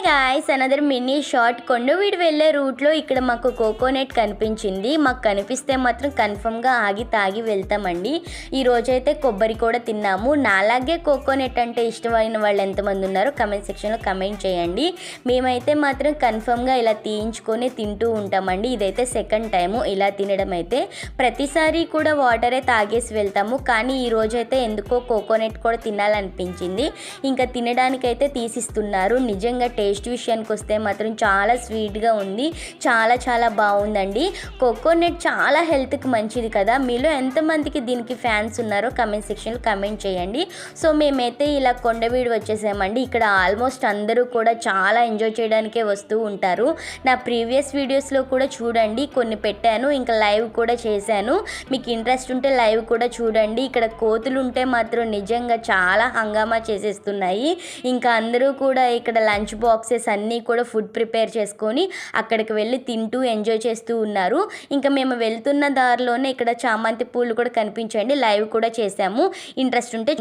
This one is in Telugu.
Guys another mini short Kondaveedu వెళ్ళే రూట్లో ఇక్కడ మాకు కోకోనట్ కనిపించింది. మాకు కనిపిస్తే మాత్రం కన్ఫర్మ్గా ఆగి తాగి వెళ్తామండి. ఈ రోజైతే కొబ్బరి కూడా తిన్నాము. నాలాగే కోకోనట్ అంటే ఇష్టమైన వాళ్ళు ఎంతమంది ఉన్నారో కమెంట్ సెక్షన్లో కమెంట్ చేయండి. మేమైతే మాత్రం కన్ఫర్మ్గా ఇలా తీయించుకొని తింటూ ఉంటామండి. ఇదైతే సెకండ్ టైము ఇలా తినడం. అయితే ప్రతిసారి కూడా వాటరే తాగేసి వెళ్తాము, కానీ ఈ రోజైతే ఎందుకో కోకోనట్ కూడా తినాలనిపించింది. ఇంకా తినడానికైతే తీసిస్తున్నారు. నిజంగా టేస్ట్ విషయానికి వస్తే మాత్రం చాలా స్వీట్గా ఉంది, చాలా బాగుందండి. కోకోనట్ చాలా హెల్త్కి మంచిది కదా. మీలో ఎంతమందికి దీనికి ఫ్యాన్స్ ఉన్నారో కమెంట్ సెక్షన్లో కమెంట్ చేయండి. సో మేమైతే ఇలా కొండవీడు వచ్చేసామండి. ఇక్కడ ఆల్మోస్ట్ అందరూ కూడా చాలా ఎంజాయ్ చేయడానికే వస్తూ ఉంటారు. నా ప్రీవియస్ వీడియోస్లో కూడా చూడండి, కొన్ని పెట్టాను, ఇంకా లైవ్ కూడా చేశాను. మీకు ఇంట్రెస్ట్ ఉంటే లైవ్ కూడా చూడండి. ఇక్కడ కోతులు ఉంటే మాత్రం నిజంగా చాలా హంగామా చేసేస్తున్నాయి. ఇంకా అందరూ కూడా ఇక్కడ లంచ్ బాక్సెస్ అన్నీ కూడా ఫుడ్ ప్రిపేర్ చేసుకొని అక్కడికి వెళ్ళి తింటూ ఎంజాయ్ చేస్తూ ఉన్నారు. ఇంకా మేము వెళ్తున్న దారిలోనే ఇక్కడ చామంతి పూలు కూడా కనిపించండి, లైవ్ కూడా చేశాము. ఇంట్రెస్ట్ ఉంటే